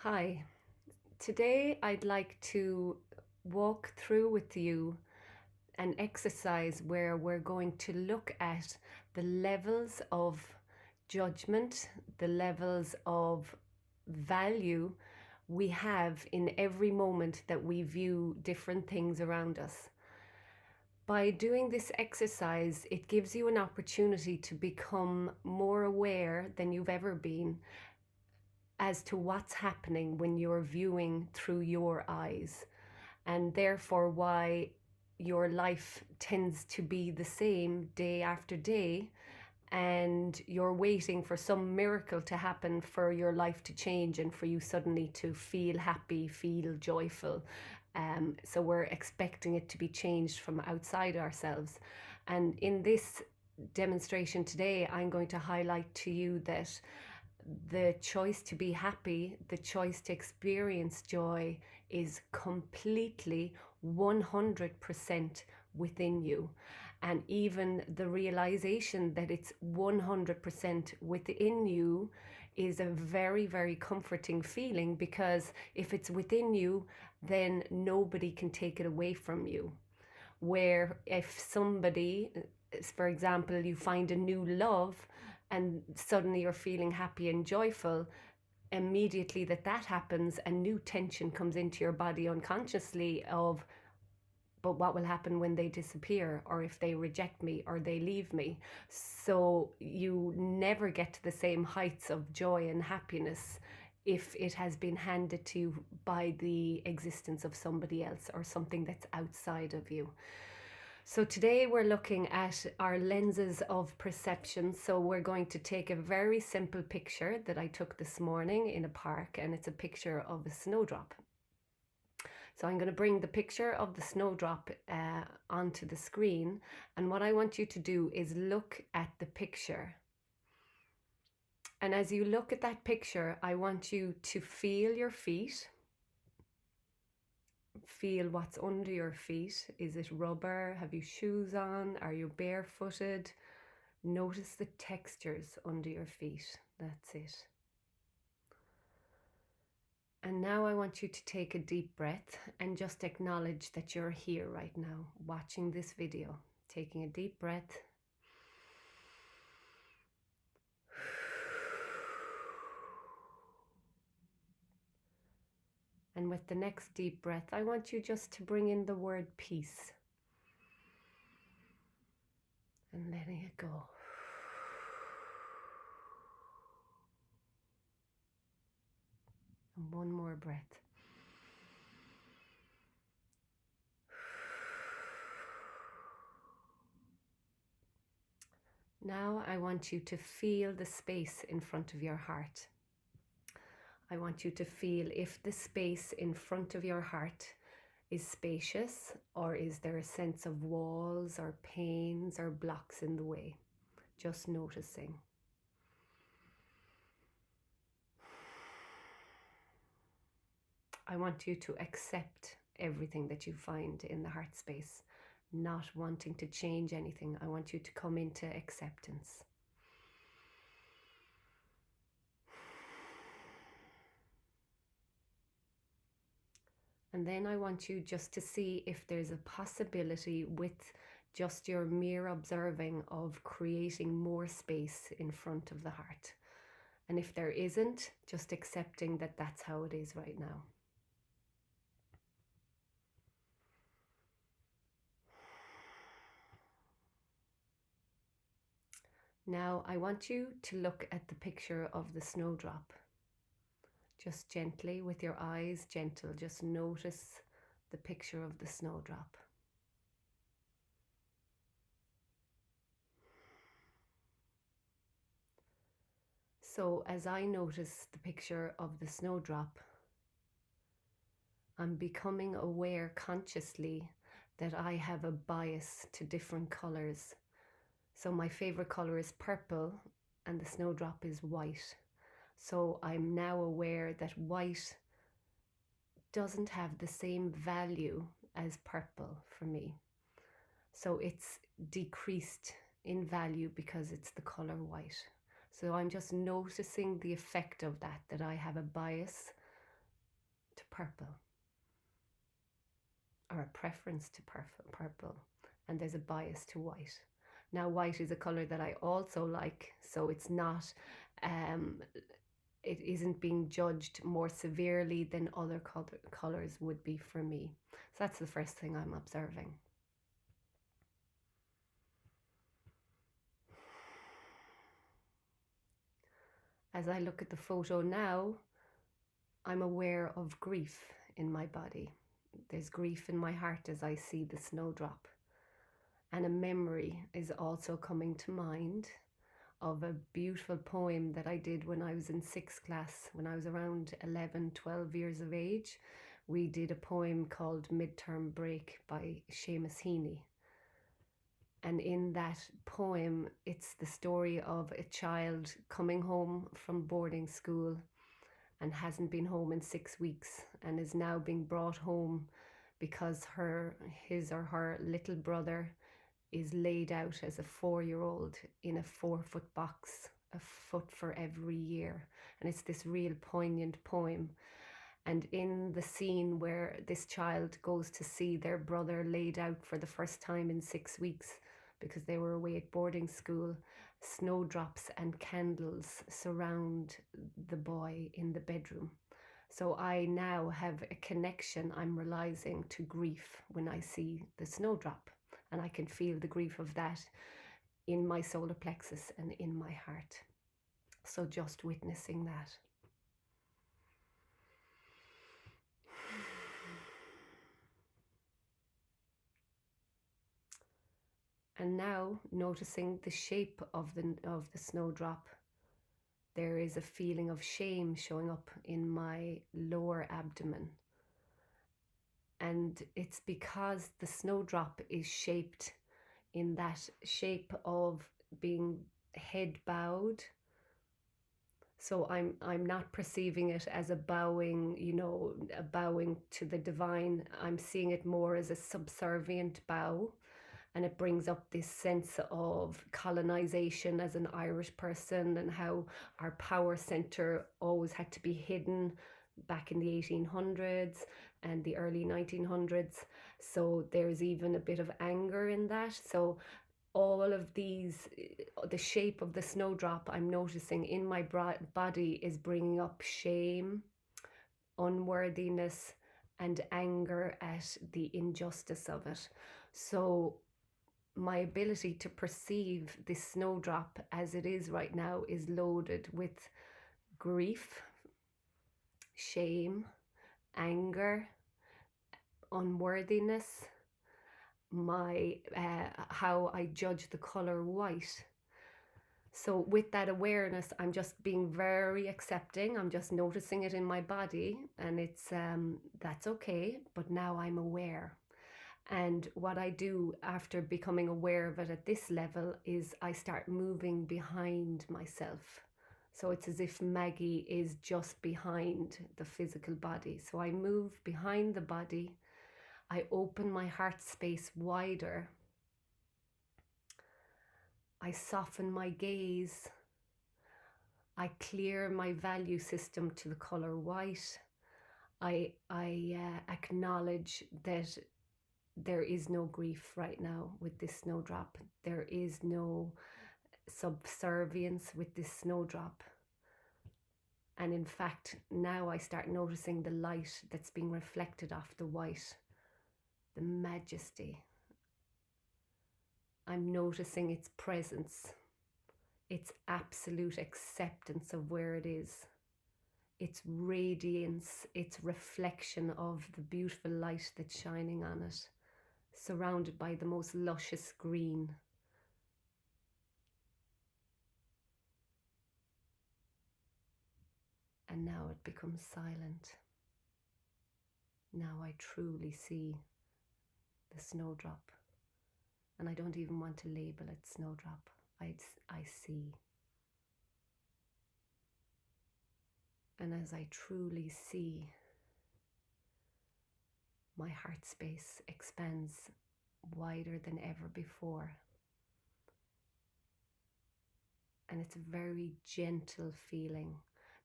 Hi, today I'd like to walk through with you an exercise where we're going to look at the levels of judgment, the levels of value we have in every moment that we view different things around us. By doing this exercise, it gives you an opportunity to become more aware than you've ever been as to what's happening when you're viewing through your eyes, and therefore why your life tends to be the same day after day, and you're waiting for some miracle to happen for your life to change and for you suddenly to feel happy, feel joyful. So we're expecting it to be changed from outside ourselves. And in this demonstration today, I'm going to highlight to you that the choice to be happy, the choice to experience joy is completely 100% within you. And even the realization that it's 100% within you is a very, very comforting feeling, because if it's within you, then nobody can take it away from you. Where if somebody, for example, you find a new love and suddenly you're feeling happy and joyful, immediately that happens, a new tension comes into your body unconsciously of, but what will happen when they disappear, or if they reject me or they leave me? So you never get to the same heights of joy and happiness if it has been handed to you by the existence of somebody else or something that's outside of you. So today we're looking at our lenses of perception. So we're going to take a very simple picture that I took this morning in a park, and it's a picture of a snowdrop. So I'm going to bring the picture of the snowdrop onto the screen, and what I want you to do is look at the picture. And as you look at that picture, I want you to feel your feet. Feel what's under your feet. Is it rubber? Have you shoes on? Are you barefooted? Notice the textures under your feet. That's it. And now I want you to take a deep breath and just acknowledge that you're here right now, watching this video. Taking a deep breath. And with the next deep breath, I want you just to bring in the word peace. And letting it go. And one more breath. Now I want you to feel the space in front of your heart. I want you to feel if the space in front of your heart is spacious, or is there a sense of walls or pains or blocks in the way? Just noticing. I want you to accept everything that you find in the heart space, not wanting to change anything. I want you to come into acceptance. And then I want you just to see if there's a possibility, with just your mere observing, of creating more space in front of the heart. And if there isn't, just accepting that that's how it is right now. Now I want you to look at the picture of the snowdrop. Just gently, with your eyes gentle, just notice the picture of the snowdrop. So as I notice the picture of the snowdrop, I'm becoming aware consciously that I have a bias to different colors. So my favorite color is purple and the snowdrop is white. So I'm now aware that white doesn't have the same value as purple for me. So it's decreased in value because it's the color white. So I'm just noticing the effect of that I have a bias to purple, or a preference to purple, and there's a bias to white. Now, white is a color that I also like, so it's not, um, it isn't being judged more severely than other colors would be for me. So that's the first thing I'm observing. As I look at the photo now, I'm aware of grief in my body. There's grief in my heart as I see the snowdrop. And a memory is also coming to mind of a beautiful poem that I did when I was in sixth class, when I was around 11, 12 years of age. We did a poem called Midterm Break by Seamus Heaney. And in that poem, it's the story of a child coming home from boarding school and hasn't been home in 6 weeks and is now being brought home because his or her little brother is laid out as a 4-year-old in a 4-foot box, a foot for every year. And it's this real poignant poem. And in the scene where this child goes to see their brother laid out for the first time in 6 weeks because they were away at boarding school, snowdrops and candles surround the boy in the bedroom. So I now have a connection, I'm realizing, to grief when I see the snowdrop. And I can feel the grief of that in my solar plexus and in my heart. So just witnessing that. And now noticing the shape of the snowdrop, there is a feeling of shame showing up in my lower abdomen. And it's because the snowdrop is shaped in that shape of being head bowed. So I'm not perceiving it as a bowing, a bowing to the divine. I'm seeing it more as a subservient bow. And it brings up this sense of colonization as an Irish person and how our power center always had to be hidden back in the 1800s and the early 1900s. So there's even a bit of anger in that. So all of these, the shape of the snowdrop I'm noticing in my body is bringing up shame, unworthiness, and anger at the injustice of it. So my ability to perceive this snowdrop as it is right now is loaded with grief, shame, anger, unworthiness, my how I judge the color white. So with that awareness, I'm just being very accepting. I'm just noticing it in my body, and it's that's okay. But now I'm aware. And what I do after becoming aware of it at this level is I start moving behind myself. So it's as if Maggie is just behind the physical body. So I move behind the body. I open my heart space wider. I soften my gaze. I clear my value system to the color white. I acknowledge that there is no grief right now with this snowdrop. There is no subservience with this snowdrop. And in fact, now I start noticing the light that's being reflected off the white, the majesty. I'm noticing its presence, its absolute acceptance of where it is, its radiance, its reflection of the beautiful light that's shining on it, surrounded by the most luscious green. And now it becomes silent. Now I truly see the snowdrop. And I don't even want to label it snowdrop. I see. And as I truly see, my heart space expands wider than ever before. And it's a very gentle feeling.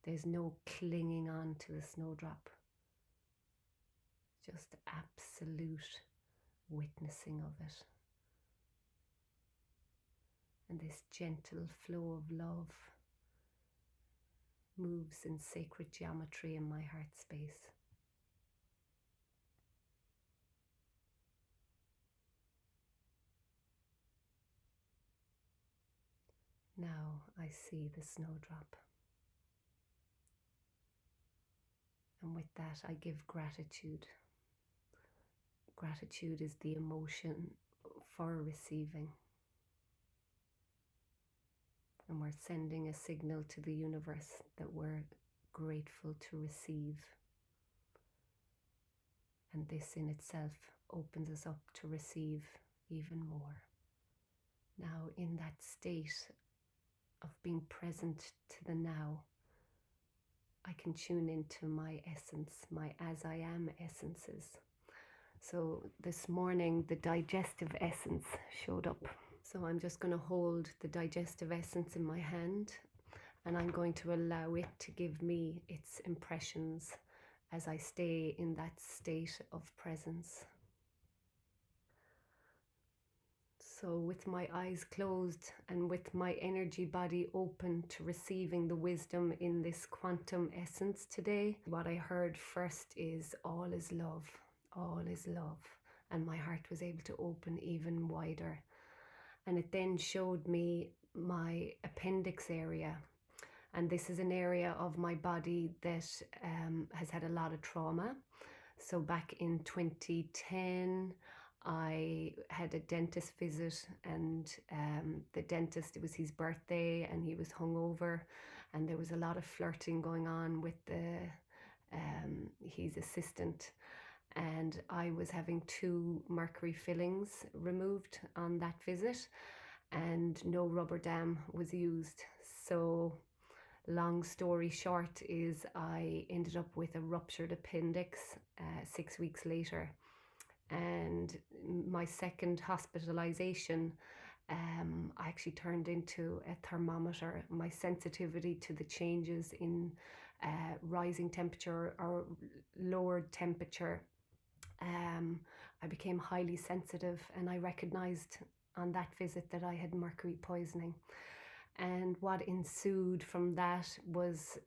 There's no clinging on to the snowdrop. just absolute witnessing of it. And this gentle flow of love moves in sacred geometry in my heart space. Now I see the snowdrop. And with that, I give gratitude. Gratitude is the emotion for receiving. And we're sending a signal to the universe that we're grateful to receive. And this in itself opens us up to receive even more. Now, in that state of being present to the now, I can tune into my essence, my as I am essences. So this morning, the digestive essence showed up. So I'm just going to hold the digestive essence in my hand, and I'm going to allow it to give me its impressions as I stay in that state of presence. So with my eyes closed and with my energy body open to receiving the wisdom in this quantum essence today, what I heard first is all is love, all is love. And my heart was able to open even wider. And it then showed me my appendix area. And this is an area of my body that has had a lot of trauma. So back in 2010, I had a dentist visit, and the dentist, it was his birthday and he was hungover, and there was a lot of flirting going on with his assistant. And I was having 2 mercury fillings removed on that visit, and no rubber dam was used. So long story short is I ended up with a ruptured appendix 6 weeks later. And my second hospitalization, I actually turned into a thermometer. My sensitivity to the changes in rising temperature or lowered temperature, I became highly sensitive, and I recognized on that visit that I had mercury poisoning. And what ensued from that was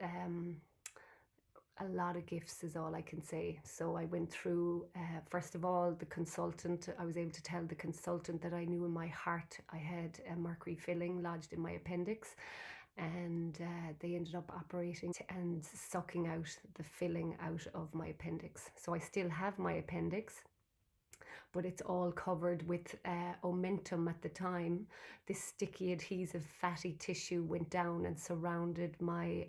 a lot of gifts, is all I can say. So I went through, first of all, the consultant. I was able to tell the consultant that I knew in my heart I had a mercury filling lodged in my appendix. And they ended up operating and sucking out the filling out of my appendix. So I still have my appendix, but it's all covered with omentum at the time. This sticky adhesive fatty tissue went down and surrounded my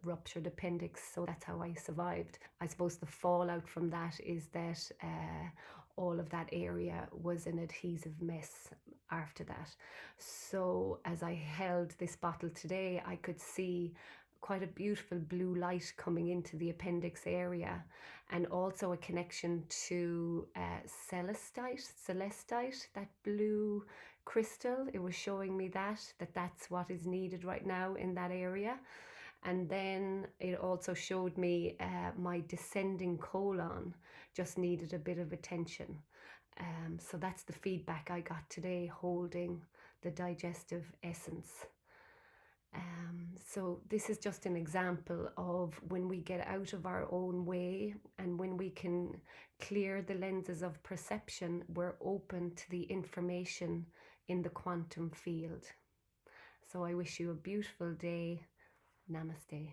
ruptured appendix, so that's how I survived. I suppose the fallout from that is that all of that area was an adhesive mess after that. So as I held this bottle today, I could see quite a beautiful blue light coming into the appendix area, and also a connection to celestite, that blue crystal. It was showing me that's what is needed right now in that area. And then it also showed me my descending colon just needed a bit of attention. So that's the feedback I got today, holding the digestive essence. So this is just an example of when we get out of our own way, and when we can clear the lenses of perception, we're open to the information in the quantum field. So I wish you a beautiful day. Namaste.